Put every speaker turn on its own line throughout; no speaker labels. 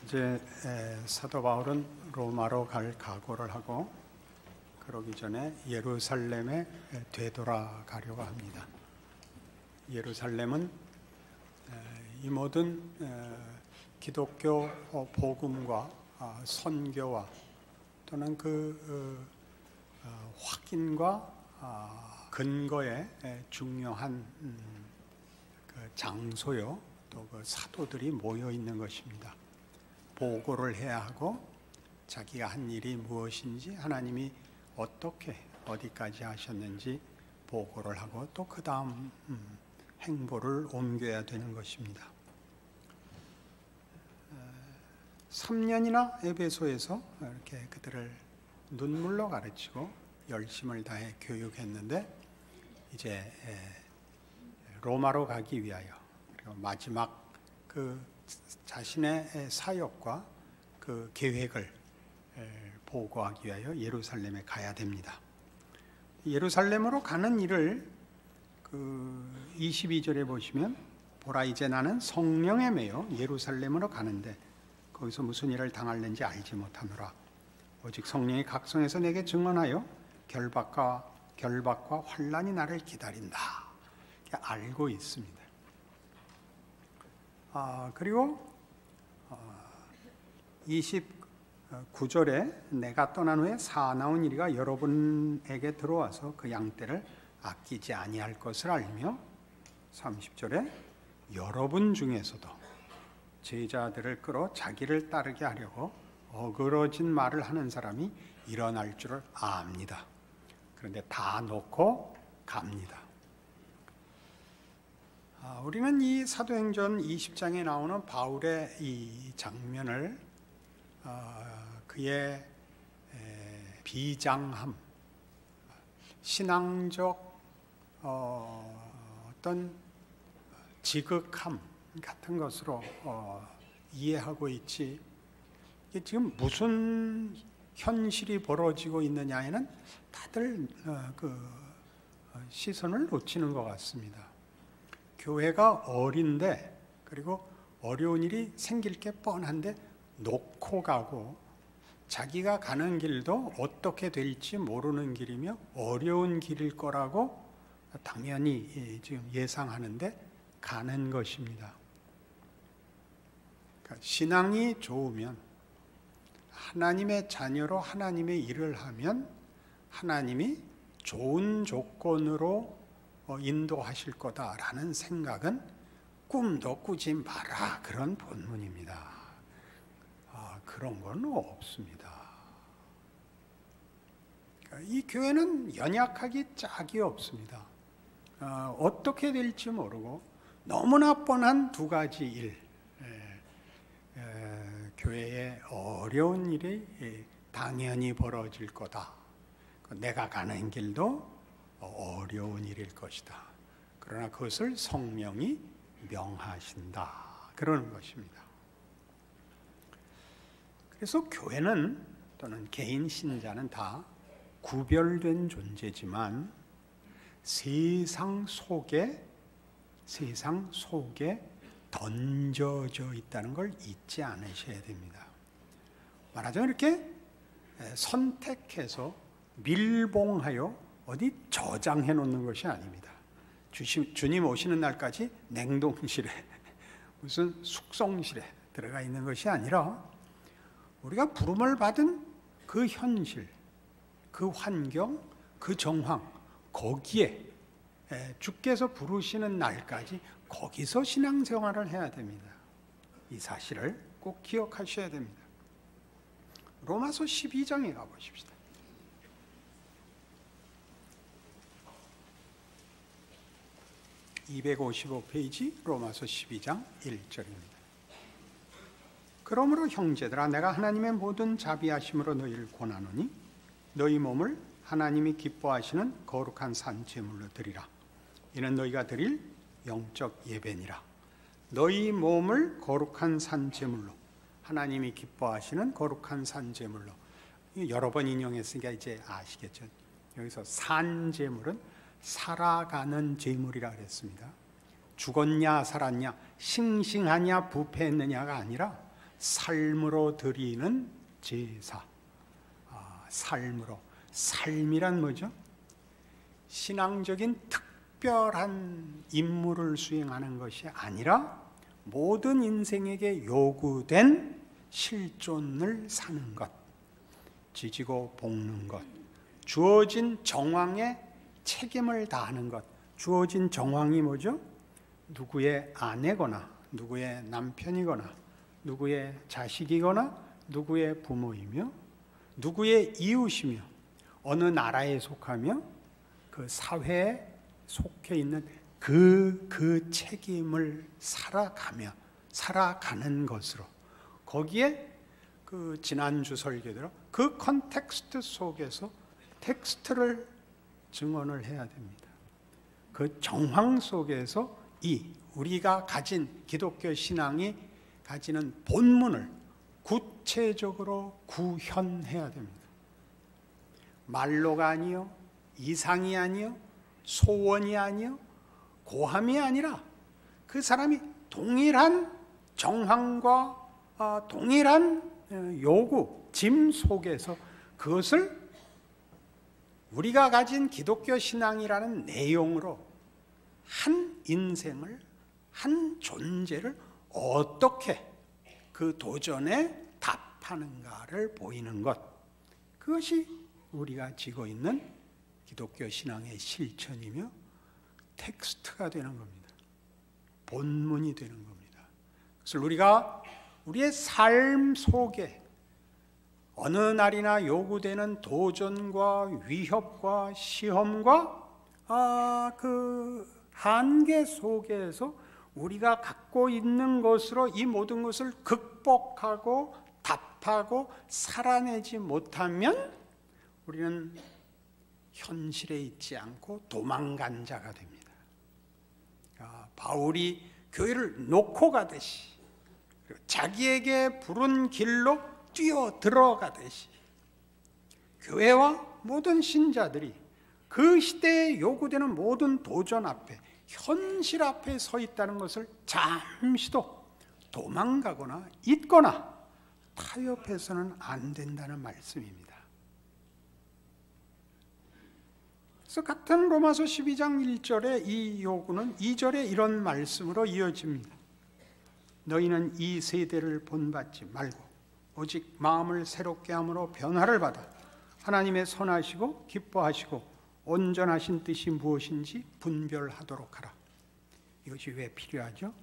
이제 사도 바울은 로마로 갈 각오를 하고 그러기 전에 예루살렘에 되돌아가려고 합니다. 예루살렘은 이 모든 기독교 복음과 선교와 또는 그 확인과 근거에 중요한 그 장소요, 또 그 사도들이 모여 있는 것입니다. 보고를 해야 하고 자기가 한 일이 무엇인지, 하나님이 어떻게 어디까지 하셨는지 보고를 하고 또 그 다음 행보를 옮겨야 되는 것입니다. 3년이나 에베소에서 이렇게 그들을 눈물로 가르치고 열심을 다해 교육했는데, 이제 로마로 가기 위하여, 그리고 마지막 그 자신의 사역과 그 계획을 보고하기 위하여 예루살렘에 가야 됩니다. 예루살렘으로 가는 일을 그 22절에 보시면, 보라 이제 나는 성령에 매여 예루살렘으로 가는데 거기서 무슨 일을 당할는지 알지 못하노라. 오직 성령이 각성해서 내게 증언하여 결박과 환난이 나를 기다린다. 알고 있습니다. 그리고 29절에 내가 떠난 후에 사나운 이리가 여러분에게 들어와서 그 양떼를 아끼지 아니할 것을 알며, 30절에 여러분 중에서도 제자들을 끌어 자기를 따르게 하려고 어그러진 말을 하는 사람이 일어날 줄을 압니다. 그런데 다 놓고 갑니다. 우리는 이 사도행전 20장에 나오는 바울의 이 장면을 그의 비장함, 신앙적 어떤 지극함 같은 것으로 이해하고 있지, 이게 지금 무슨 현실이 벌어지고 있느냐에는 다들 그 시선을 놓치는 것 같습니다. 교회가 어린데, 그리고 어려운 일이 생길 게 뻔한데 놓고 가고, 자기가 가는 길도 어떻게 될지 모르는 길이며 어려운 길일 거라고 당연히 지금 예상하는데 가는 것입니다. 그러니까 신앙이 좋으면, 하나님의 자녀로 하나님의 일을 하면 하나님이 좋은 조건으로 인도하실 거다라는 생각은 꿈도 꾸지 마라, 그런 본문입니다. 그런 건 없습니다. 이 교회는 연약하기 짝이 없습니다. 어떻게 될지 모르고 너무나 뻔한 두 가지 일, 교회에 어려운 일이 당연히 벌어질 거다. 내가 가는 길도 어려운 일일 것이다. 그러나 그것을 성령이 명하신다, 그러는 것입니다. 그래서 교회는, 또는 개인 신자는 다 구별된 존재지만 세상 속에 던져져 있다는 걸 잊지 않으셔야 됩니다. 말하자면 이렇게 선택해서 밀봉하여 어디 저장해 놓는 것이 아닙니다. 주님 오시는 날까지 냉동실에, 무슨 숙성실에 들어가 있는 것이 아니라, 우리가 부름을 받은 그 현실, 그 환경, 그 정황, 거기에 주께서 부르시는 날까지 거기서 신앙생활을 해야 됩니다. 이 사실을 꼭 기억하셔야 됩니다. 로마서 12장에 가보십시다. 255페이지 로마서 12장 1절입니다. 그러므로 형제들아, 내가 하나님의 모든 자비하심으로 너희를 권하노니 너희 몸을 하나님이 기뻐하시는 거룩한 산 제물로 드리라. 이는 너희가 드릴 영적 예배니라. 너희 몸을 거룩한 산 제물로, 하나님이 기뻐하시는 거룩한 산 제물로. 여러 번 인용했으니까 이제 아시겠죠. 여기서 산 제물은 살아가는 제물이라 그랬습니다. 죽었냐 살았냐, 싱싱하냐 부패했느냐가 아니라 삶으로 드리는 제사. 삶으로. 삶이란 뭐죠? 신앙적인 특별한 임무를 수행하는 것이 아니라 모든 인생에게 요구된 실존을 사는 것, 지지고 볶는 것, 주어진 정황에 책임을 다하는 것. 주어진 정황이 뭐죠? 누구의 아내거나 누구의 남편이거나 누구의 자식이거나 누구의 부모이며 누구의 이웃이며 어느 나라에 속하며 그 사회에 속해 있는 그 책임을 살아가는 것으로, 거기에 그 지난주 설교대로 그 컨텍스트 속에서 텍스트를 증언을 해야 됩니다. 그 정황 속에서 우리가 가진 기독교 신앙이 가지는 본문을 구체적으로 구현해야 됩니다. 말로가 아니요, 이상이 아니요, 소원이 아니요, 고함이 아니라 그 사람이 동일한 정황과 동일한 요구, 짐 속에서 그것을 우리가 가진 기독교 신앙이라는 내용으로 한 인생을, 한 존재를 어떻게 그 도전에 답하는가를 보이는 것, 그것이 우리가 지고 있는 기독교 신앙의 실천이며 텍스트가 되는 겁니다. 본문이 되는 겁니다. 그래서 우리가 우리의 삶 속에 어느 날이나 요구되는 도전과 위협과 시험과 그 한계 속에서 우리가 갖고 있는 것으로 이 모든 것을 극복하고 답하고 살아내지 못하면 우리는 현실에 있지 않고 도망간 자가 됩니다. 바울이 교회를 놓고 가듯이, 자기에게 부른 길로 뛰어 들어가듯이 교회와 모든 신자들이 그 시대에 요구되는 모든 도전 앞에, 현실 앞에 서 있다는 것을 잠시도 도망가거나 잊거나 타협해서는 안 된다는 말씀입니다. 그래서 같은 로마서 12장 1절의 이 요구는 2절에 이런 말씀으로 이어집니다. 너희는 이 세대를 본받지 말고 오직 마음을 새롭게 함으로 변화를 받아 하나님의 선하시고 기뻐하시고 온전하신 뜻이 무엇인지 분별하도록 하라. 이것이 왜 필요하죠?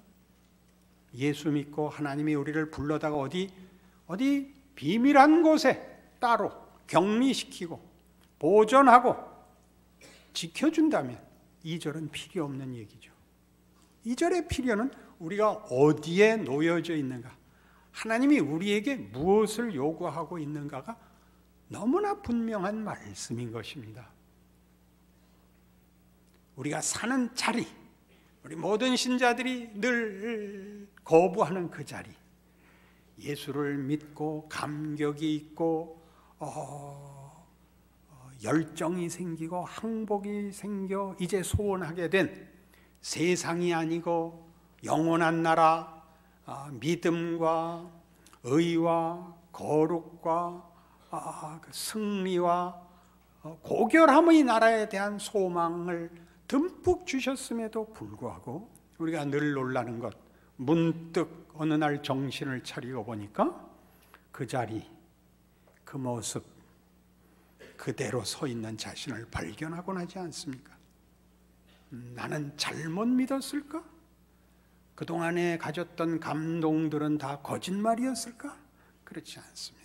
예수 믿고 하나님이 우리를 불러다가 어디 비밀한 곳에 따로 격리시키고 보존하고 지켜준다면 2절은 필요 없는 얘기죠. 2절의 필요는 우리가 어디에 놓여져 있는가, 하나님이 우리에게 무엇을 요구하고 있는가가 너무나 분명한 말씀인 것입니다. 우리가 사는 자리, 우리 모든 신자들이 늘 거부하는 그 자리, 예수를 믿고 감격이 있고 열정이 생기고 항복이 생겨 이제 소원하게 된 세상이 아니고 영원한 나라, 믿음과 의와 거룩과 승리와 고결함의 나라에 대한 소망을 듬뿍 주셨음에도 불구하고 우리가 늘 놀라는 것, 문득 어느 날 정신을 차리고 보니까 그 자리, 그 모습 그대로 서 있는 자신을 발견하곤 하지 않습니까? 나는 잘못 믿었을까? 그동안에 가졌던 감동들은 다 거짓말이었을까? 그렇지 않습니다.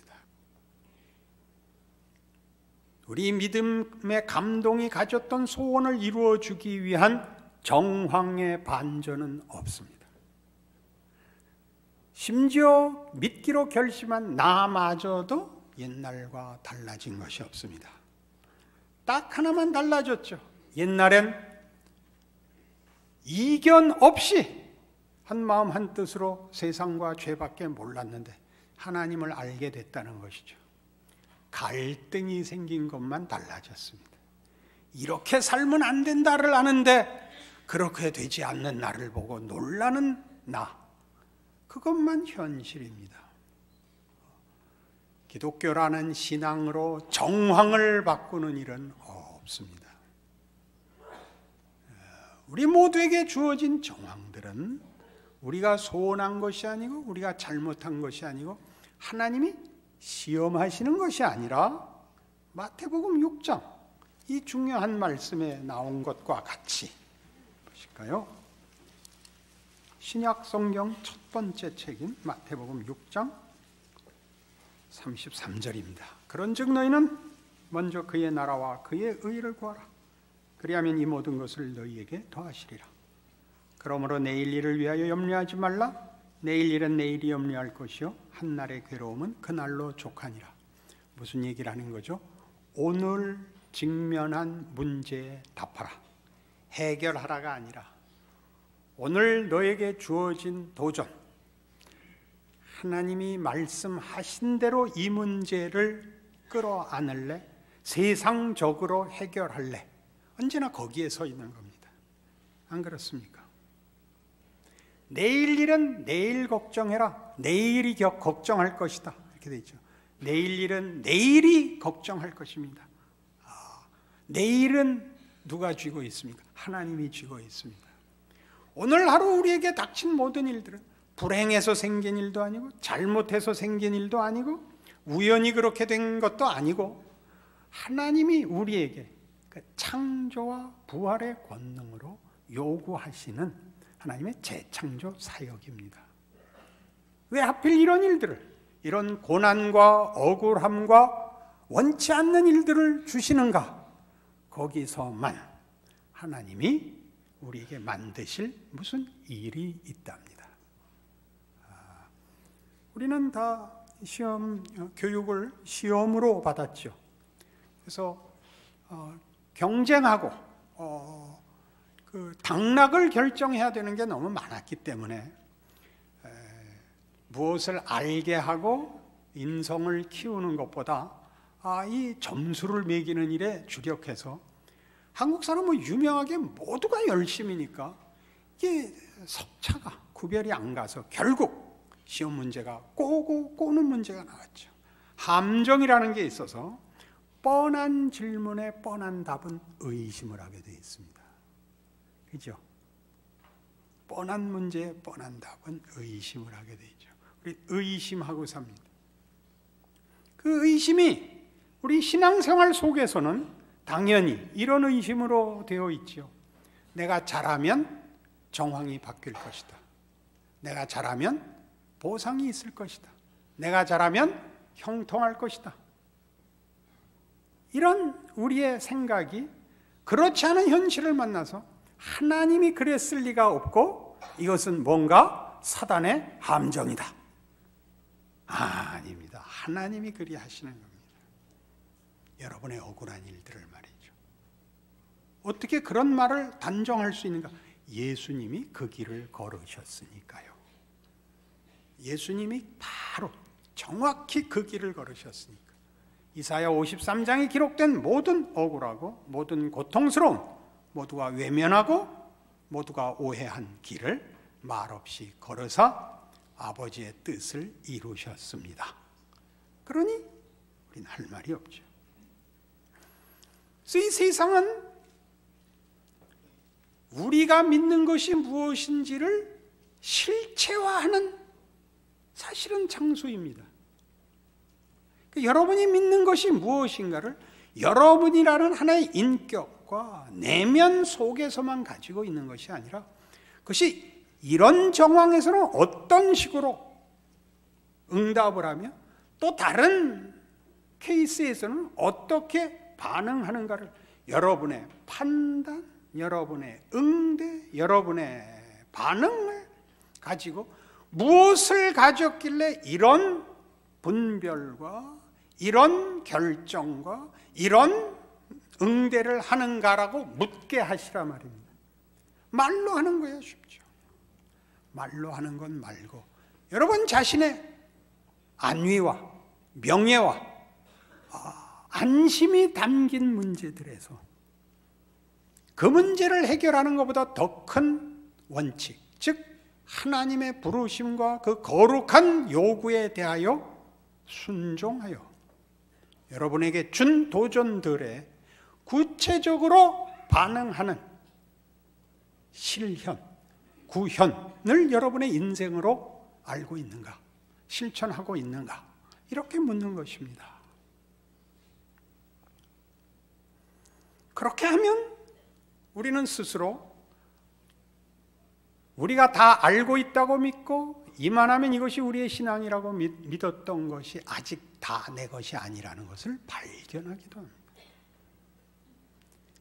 우리 믿음의 감동이 가졌던 소원을 이루어주기 위한 정황의 반전은 없습니다. 심지어 믿기로 결심한 나마저도 옛날과 달라진 것이 없습니다. 딱 하나만 달라졌죠. 옛날엔 이견 없이 한 마음 한 뜻으로 세상과 죄밖에 몰랐는데 하나님을 알게 됐다는 것이죠. 갈등이 생긴 것만 달라졌습니다. 이렇게 살면 안 된다를 아는데 그렇게 되지 않는 나를 보고 놀라는 나, 그것만 현실입니다. 기독교라는 신앙으로 정황을 바꾸는 일은 없습니다. 우리 모두에게 주어진 정황들은 우리가 소원한 것이 아니고 우리가 잘못한 것이 아니고 하나님이 시험하시는 것이 아니라 마태복음 6장 이 중요한 말씀에 나온 것과 같이 보실까요? 신약 성경 첫 번째 책인 마태복음 6장 33절입니다. 그런즉 너희는 먼저 그의 나라와 그의 의를 구하라. 그리하면 이 모든 것을 너희에게 더하시리라. 그러므로 내일 일을 위하여 염려하지 말라. 내일 일은 내일이 염려할 것이요 한날의 괴로움은 그날로 족하니라. 무슨 얘기를 하는 거죠? 오늘 직면한 문제에 답하라. 해결하라가 아니라 오늘 너에게 주어진 도전, 하나님이 말씀하신 대로 이 문제를 끌어안을래? 세상적으로 해결할래? 언제나 거기에 서 있는 겁니다. 안 그렇습니까? 내일 일은 내일 걱정해라. 내일이 걱정할 것이다. 이렇게 돼 있죠. 내일 일은 내일이 걱정할 것입니다. 내일은 누가 쥐고 있습니까? 하나님이 쥐고 있습니다. 오늘 하루 우리에게 닥친 모든 일들은 불행해서 생긴 일도 아니고 잘못해서 생긴 일도 아니고 우연히 그렇게 된 것도 아니고 하나님이 우리에게 그 창조와 부활의 권능으로 요구하시는 하나님의 재창조 사역입니다. 왜 하필 이런 일들을, 이런 고난과 억울함과 원치 않는 일들을 주시는가? 거기서만 하나님이 우리에게 만드실 무슨 일이 있답니다. 우리는 다 교육을 시험으로 받았죠. 그래서 경쟁하고 그 당락을 결정해야 되는 게 너무 많았기 때문에 무엇을 알게 하고 인성을 키우는 것보다 이 점수를 매기는 일에 주력해서 한국 사람은 유명하게 모두가 열심이니까 이게 석차가 구별이 안 가서 결국 시험 문제가 꼬는 문제가 나왔죠. 함정이라는 게 있어서 뻔한 질문에 뻔한 답은 의심을 하게 되어 있습니다. 그죠? 뻔한 문제에 뻔한 답은 의심을 하게 되죠. 우리 의심하고 삽니다. 그 의심이 우리 신앙생활 속에서는 당연히 이런 의심으로 되어 있죠. 내가 잘하면 정황이 바뀔 것이다. 내가 잘하면 보상이 있을 것이다. 내가 잘하면 형통할 것이다. 이런 우리의 생각이 그렇지 않은 현실을 만나서 하나님이 그랬을 리가 없고 이것은 뭔가 사단의 함정이다. 아닙니다. 하나님이 그리하시는 겁니다. 여러분의 억울한 일들을 말이죠. 어떻게 그런 말을 단정할 수 있는가? 예수님이 그 길을 걸으셨으니까요. 예수님이 바로 정확히 그 길을 걸으셨으니까. 이사야 53장에 기록된 모든 억울하고 모든 고통스러운, 모두가 외면하고 모두가 오해한 길을 말없이 걸어서 아버지의 뜻을 이루셨습니다. 그러니 우리는 할 말이 없죠. 그래서 이 세상은 우리가 믿는 것이 무엇인지를 실체화하는 사실은 장소입니다. 여러분이 믿는 것이 무엇인가를 여러분이라는 하나의 인격과 내면 속에서만 가지고 있는 것이 아니라 그것이 이런 정황에서는 어떤 식으로 응답을 하며 또 다른 케이스에서는 어떻게 반응하는가를 여러분의 판단, 여러분의 응대, 여러분의 반응을 가지고 무엇을 가졌길래 이런 분별과 이런 결정과 이런 응대를 하는가라고 묻게 하시라 말입니다. 말로 하는 거야 쉽죠. 말로 하는 건 말고 여러분 자신의 안위와 명예와 안심이 담긴 문제들에서 그 문제를 해결하는 것보다 더 큰 원칙, 즉 하나님의 부르심과 그 거룩한 요구에 대하여 순종하여 여러분에게 준 도전들에 구체적으로 반응하는 실현, 구현을 여러분의 인생으로 알고 있는가? 실천하고 있는가? 이렇게 묻는 것입니다. 그렇게 하면 우리는 스스로 우리가 다 알고 있다고 믿고 이만하면 이것이 우리의 신앙이라고 믿었던 것이 아직 다 내 것이 아니라는 것을 발견하기도 합니다.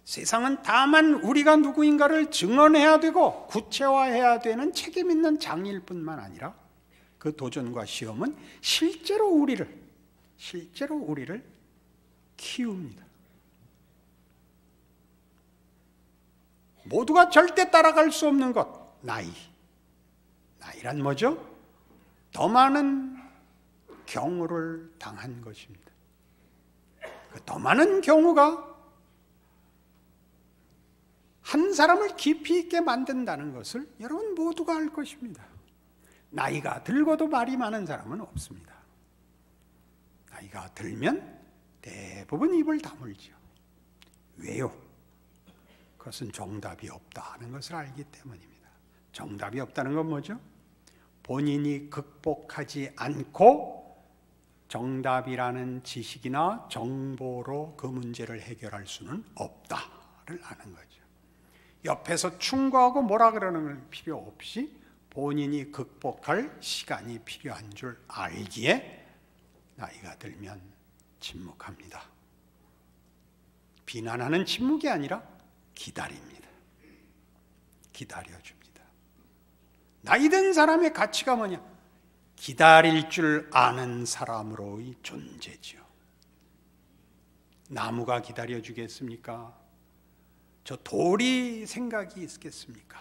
세상은 다만 우리가 누구인가를 증언해야 되고 구체화해야 되는 책임 있는 장일 뿐만 아니라 그 도전과 시험은 실제로 우리를 키웁니다. 모두가 절대 따라갈 수 없는 것, 나이란 뭐죠? 더 많은 경우를 당한 것입니다. 그 더 많은 경우가 한 사람을 깊이 있게 만든다는 것을 여러분 모두가 알 것입니다. 나이가 들고도 말이 많은 사람은 없습니다. 나이가 들면 대부분 입을 다물죠. 왜요? 그것은 정답이 없다는 것을 알기 때문입니다. 정답이 없다는 건 뭐죠? 본인이 극복하지 않고 정답이라는 지식이나 정보로 그 문제를 해결할 수는 없다를 아는 거죠. 옆에서 충고하고 뭐라 그러는 필요 없이 본인이 극복할 시간이 필요한 줄 알기에 나이가 들면 침묵합니다. 비난하는 침묵이 아니라 기다립니다. 기다려줍니다. 나이 든 사람의 가치가 뭐냐? 기다릴 줄 아는 사람으로의 존재지요. 나무가 기다려주겠습니까? 저 돌이 생각이 있겠습니까?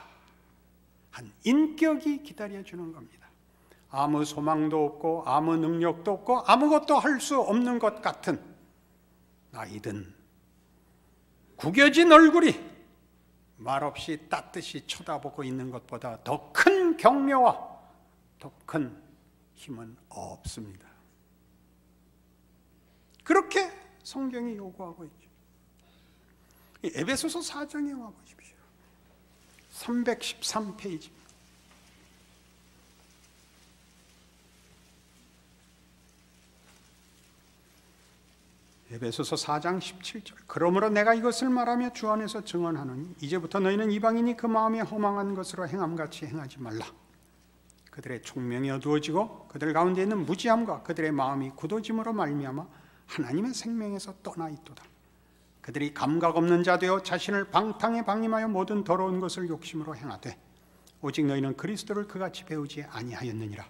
한 인격이 기다려주는 겁니다. 아무 소망도 없고 아무 능력도 없고 아무것도 할 수 없는 것 같은 나이든 구겨진 얼굴이 말없이 따뜻이 쳐다보고 있는 것보다 더 큰 격려와 더 큰 힘은 없습니다. 그렇게 성경이 요구하고 있죠. 에베소서 4장에 와보십시오. 313페이지입니다. 에베소서 4장 17절. 그러므로 내가 이것을 말하며 주 안에서 증언하노니 이제부터 너희는 이방인이 그 마음에 허망한 것으로 행함같이 행하지 말라. 그들의 총명이 어두워지고 그들 가운데 있는 무지함과 그들의 마음이 굳어짐으로 말미암아 하나님의 생명에서 떠나 있도다. 그들이 감각 없는 자 되어 자신을 방탕에 방임하여 모든 더러운 것을 욕심으로 행하되 오직 너희는 그리스도를 그같이 배우지 아니하였느니라.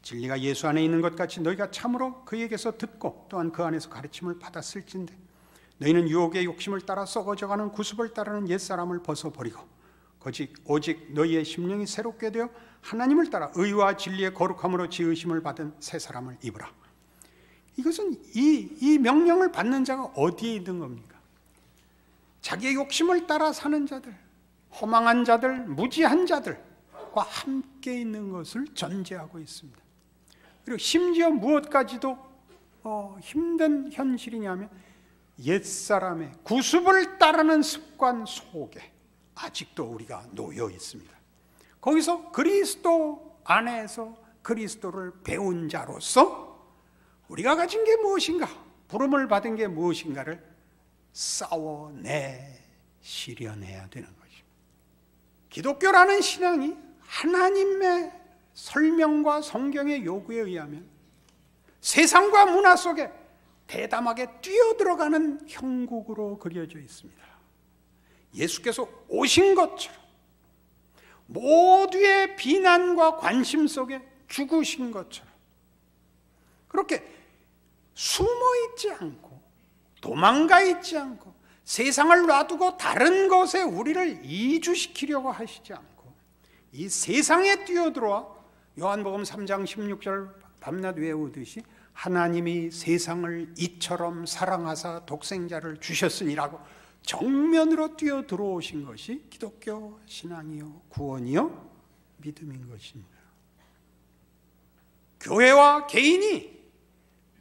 진리가 예수 안에 있는 것 같이 너희가 참으로 그에게서 듣고 또한 그 안에서 가르침을 받았을진데 너희는 유혹의 욕심을 따라 썩어져가는 구습을 따르는 옛사람을 벗어버리고 오직 너희의 심령이 새롭게 되어 하나님을 따라 의와 진리의 거룩함으로 지으심을 받은 새 사람을 입으라. 이것은 이 명령을 받는 자가 어디에 있는 겁니까? 자기의 욕심을 따라 사는 자들, 허망한 자들, 무지한 자들과 함께 있는 것을 전제하고 있습니다. 그리고 심지어 무엇까지도 힘든 현실이냐면 옛사람의 구습을 따르는 습관 속에 아직도 우리가 놓여 있습니다. 거기서 그리스도 안에서 그리스도를 배운 자로서 우리가 가진 게 무엇인가, 부름을 받은 게 무엇인가를 싸워내 실현해야 되는 것입니다. 기독교라는 신앙이 하나님의 설명과 성경의 요구에 의하면 세상과 문화 속에 대담하게 뛰어들어가는 형국으로 그려져 있습니다. 예수께서 오신 것처럼 모두의 비난과 관심 속에 죽으신 것처럼 그렇게 숨어있지 않고 도망가 있지 않고 세상을 놔두고 다른 것에 우리를 이주시키려고 하시지 않고 이 세상에 뛰어들어와 요한복음 3장 16절 밤낮 외우듯이 하나님이 세상을 이처럼 사랑하사 독생자를 주셨으니라고 정면으로 뛰어들어오신 것이 기독교 신앙이요 구원이요 믿음인 것입니다. 교회와 개인이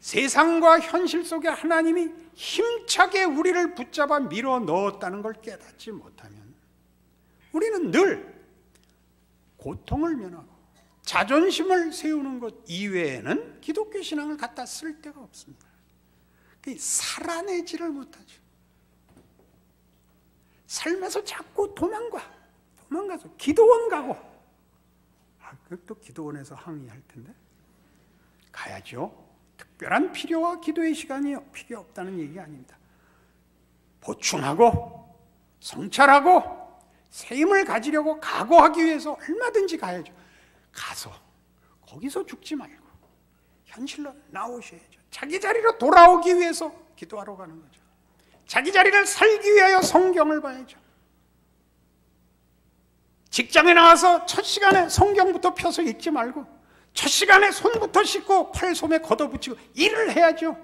세상과 현실 속에 하나님이 힘차게 우리를 붙잡아 밀어 넣었다는 걸 깨닫지 못하면 우리는 늘 고통을 면하고 자존심을 세우는 것 이외에는 기독교 신앙을 갖다 쓸 데가 없습니다. 살아내지를 못하죠. 삶에서 자꾸 도망가서 기도원 가고, 또 기도원에서 항의할 텐데 가야죠. 특별한 필요와 기도의 시간이 필요 없다는 얘기가 아닙니다. 보충하고 성찰하고 새 힘을 가지려고 각오하기 위해서 얼마든지 가야죠. 가서 거기서 죽지 말고 현실로 나오셔야죠. 자기 자리로 돌아오기 위해서 기도하러 가는 거죠. 자기 자리를 살기 위하여 성경을 봐야죠. 직장에 나와서 첫 시간에 성경부터 펴서 읽지 말고 첫 시간에 손부터 씻고 팔 솜에 걷어붙이고 일을 해야죠.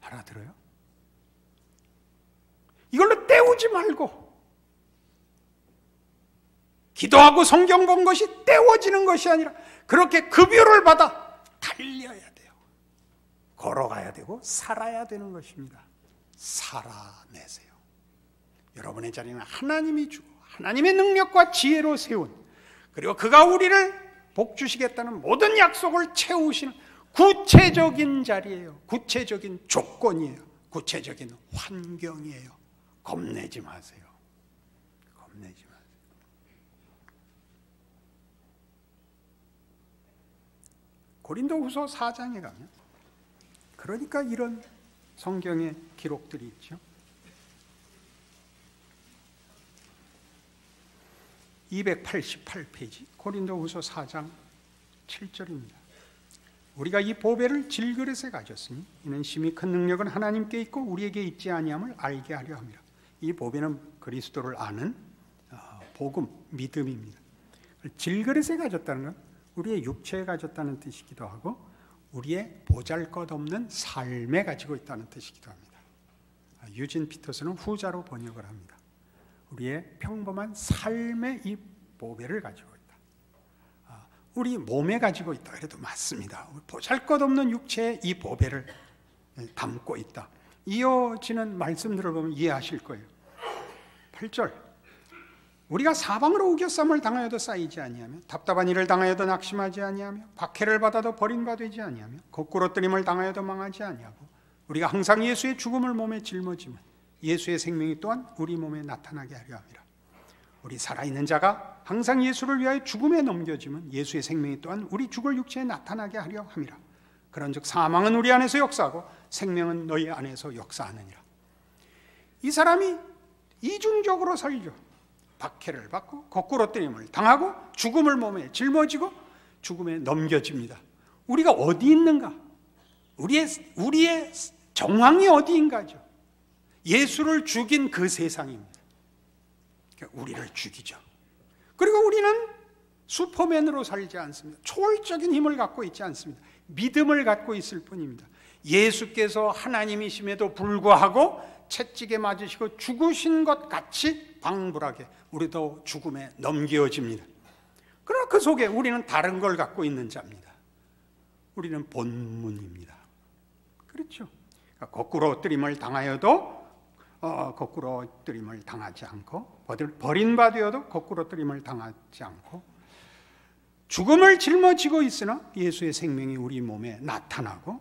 알아들어요? 이걸로 때우지 말고 기도하고 성경 본 것이 때워지는 것이 아니라 그렇게 급여를 받아 달려야 돼요. 걸어가야 되고 살아야 되는 것입니다. 살아내세요. 여러분의 자리는 하나님이 주고 하나님의 능력과 지혜로 세운, 그리고 그가 우리를 복 주시겠다는 모든 약속을 채우시는 구체적인 자리예요. 구체적인 조건이에요. 구체적인 환경이에요. 겁내지 마세요. 겁내지 마세요. 고린도후서 4장에 가면 그러니까 이런 성경의 기록들이 있죠. 288페이지 고린도후서 4장 7절입니다. 우리가 이 보배를 질그릇에 가졌으니 이는 심히 큰 능력은 하나님께 있고 우리에게 있지 아니함을 알게 하려 함이라. 이 보배는 그리스도를 아는 복음, 믿음입니다. 질그릇에 가졌다는 건 우리의 육체에 가졌다는 뜻이기도 하고 우리의 보잘것없는 삶에 가지고 있다는 뜻이기도 합니다. 유진 피터스는 후자로 번역을 합니다. 우리의 평범한 삶의 이 보배를 가지고 있다. 우리 몸에 가지고 있다 그래도 맞습니다. 보잘것없는 육체에 이 보배를 담고 있다. 이어지는 말씀들을 보면 이해하실 거예요. 8절 우리가 사방으로 우겨쌈을 당하여도 쌓이지 아니하며 답답한 일을 당하여도 낙심하지 아니하며 박해를 받아도 버림받지 아니하며 거꾸로뜨림을 당하여도 망하지 아니하고 우리가 항상 예수의 죽음을 몸에 짊어지면 예수의 생명이 또한 우리 몸에 나타나게 하려 함이라. 우리 살아있는 자가 항상 예수를 위하여 죽음에 넘겨지면 예수의 생명이 또한 우리 죽을 육체에 나타나게 하려 함이라. 그런즉 사망은 우리 안에서 역사하고 생명은 너희 안에서 역사하느니라. 이 사람이 이중적으로 살죠. 박해를 받고 거꾸로뜨림을 당하고 죽음을 몸에 짊어지고 죽음에 넘겨집니다. 우리가 어디 있는가? 우리의 정황이 어디인가죠? 예수를 죽인 그 세상입니다. 그러니까 우리를 죽이죠. 그리고 우리는 슈퍼맨으로 살지 않습니다. 초월적인 힘을 갖고 있지 않습니다. 믿음을 갖고 있을 뿐입니다. 예수께서 하나님이심에도 불구하고 채찍에 맞으시고 죽으신 것 같이 방불하게 우리도 죽음에 넘겨집니다. 그러나 그 속에 우리는 다른 걸 갖고 있는 자입니다. 우리는 본문입니다. 그렇죠? 그러니까 거꾸로뜨림을 당하여도 거꾸로뜨림을 당하지 않고 버림받아도 거꾸로뜨림을 당하지 않고 죽음을 짊어지고 있으나 예수의 생명이 우리 몸에 나타나고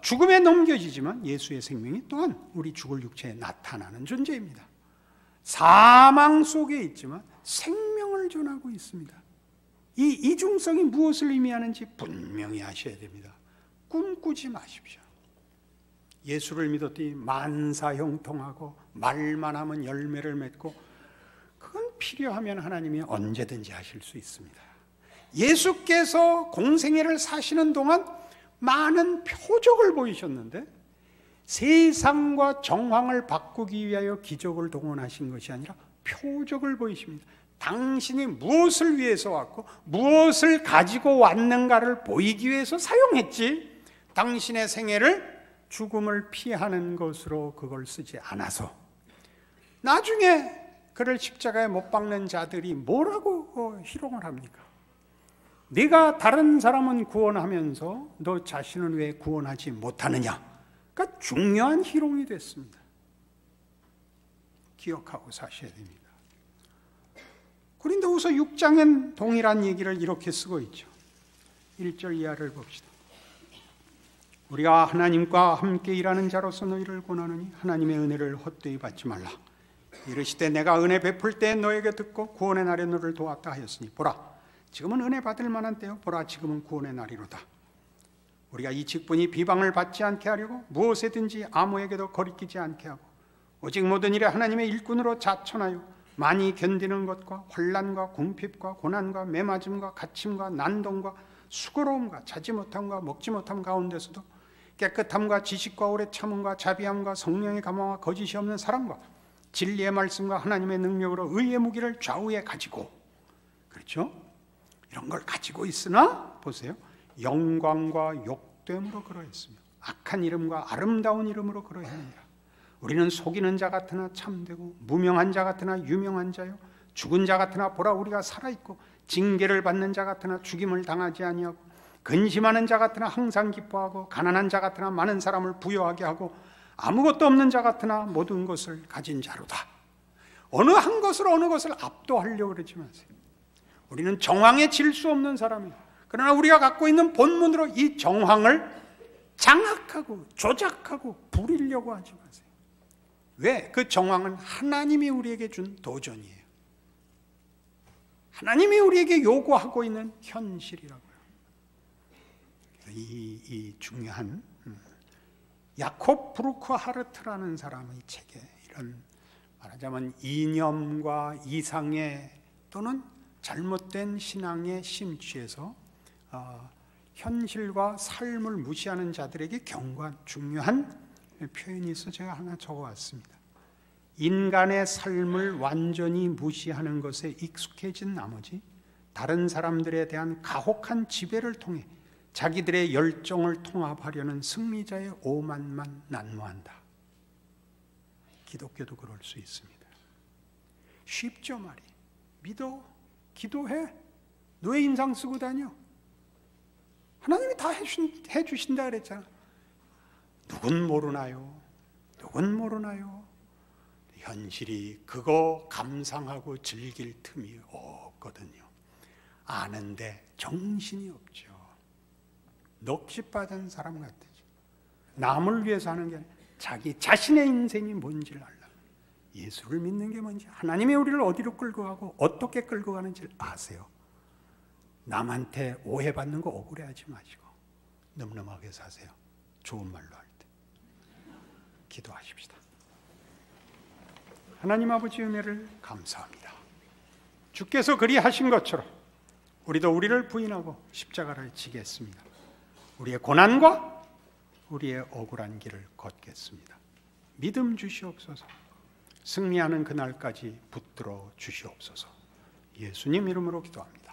죽음에 넘겨지지만 예수의 생명이 또한 우리 죽을 육체에 나타나는 존재입니다. 사망 속에 있지만 생명을 전하고 있습니다. 이 이중성이 무엇을 의미하는지 분명히 아셔야 됩니다. 꿈꾸지 마십시오. 예수를 믿었더니 만사형통하고 말만 하면 열매를 맺고 그건 필요하면 하나님이 언제든지 하실 수 있습니다. 예수께서 공생애를 사시는 동안 많은 표적을 보이셨는데 세상과 정황을 바꾸기 위하여 기적을 동원하신 것이 아니라 표적을 보이십니다. 당신이 무엇을 위해서 왔고 무엇을 가지고 왔는가를 보이기 위해서 사용했지 당신의 생애를 죽음을 피하는 것으로 그걸 쓰지 않아서 나중에 그를 십자가에 못 박는 자들이 뭐라고 희롱을 합니까? 네가 다른 사람은 구원하면서 너 자신은 왜 구원하지 못하느냐? 그러니까 중요한 희롱이 됐습니다. 기억하고 사셔야 됩니다. 고린도후서 6장엔 동일한 얘기를 이렇게 쓰고 있죠. 1절 이하를 봅시다. 우리가 하나님과 함께 일하는 자로서 너희를 권하노니 하나님의 은혜를 헛되이 받지 말라. 이르시되 내가 은혜 베풀 때 너에게 듣고 구원의 날에 너를 도왔다 하였으니 보라 지금은 은혜 받을 만한 때요 보라 지금은 구원의 날이로다. 우리가 이 직분이 비방을 받지 않게 하려고 무엇에든지 아무에게도 거리끼지 않게 하고 오직 모든 일에 하나님의 일꾼으로 자천하여 많이 견디는 것과 환난과 궁핍과 고난과 매맞음과 갇힘과 난동과 수고로움과 자지 못함과 먹지 못함 가운데서도 깨끗함과 지식과 오래 참음과 자비함과 성령의 감화와 거짓이 없는 사랑과 진리의 말씀과 하나님의 능력으로 의의 무기를 좌우에 가지고 그렇죠? 이런 걸 가지고 있으나 보세요. 영광과 욕됨으로 그러했으며 악한 이름과 아름다운 이름으로 그러했느니라. 우리는 속이는 자 같으나 참되고 무명한 자 같으나 유명한 자요 죽은 자 같으나 보라 우리가 살아있고 징계를 받는 자 같으나 죽임을 당하지 아니하고 근심하는 자 같으나 항상 기뻐하고 가난한 자 같으나 많은 사람을 부유하게 하고 아무것도 없는 자 같으나 모든 것을 가진 자로다. 어느 한 것을 어느 것을 압도하려고 그러지 마세요. 우리는 정황에 질 수 없는 사람이에요. 그러나 우리가 갖고 있는 본문으로 이 정황을 장악하고 조작하고 부리려고 하지 마세요. 왜? 그 정황은 하나님이 우리에게 준 도전이에요. 하나님이 우리에게 요구하고 있는 현실이라고요. 이 중요한 야콥 브루크하르트라는 사람의 책에 이런 말하자면 이념과 이상의 또는 잘못된 신앙에 심취해서 현실과 삶을 무시하는 자들에게 경고한 중요한 표현이 있어 제가 하나 적어왔습니다. 인간의 삶을 완전히 무시하는 것에 익숙해진 나머지 다른 사람들에 대한 가혹한 지배를 통해 자기들의 열정을 통합하려는 승리자의 오만만 난무한다. 기독교도 그럴 수 있습니다. 쉽죠 말이. 믿어, 기도해, 너의 인상 쓰고 다녀. 하나님이 다 해주신다 그랬잖아. 누군 모르나요? 누군 모르나요? 현실이 그거 감상하고 즐길 틈이 없거든요. 아는데 정신이 없죠. 넋이 빠진 사람 같죠. 남을 위해서 하는 게 아니라 자기 자신의 인생이 뭔지를 알라. 예수를 믿는 게 뭔지, 하나님이 우리를 어디로 끌고 가고 어떻게 끌고 가는지를 아세요. 남한테 오해받는 거 억울해하지 마시고 늠름하게 사세요. 좋은 말로 할 때. 기도하십시다. 하나님 아버지 은혜를 감사합니다. 주께서 그리하신 것처럼 우리도 우리를 부인하고 십자가를 지겠습니다. 우리의 고난과 우리의 억울한 길을 걷겠습니다. 믿음 주시옵소서. 승리하는 그날까지 붙들어 주시옵소서. 예수님 이름으로 기도합니다.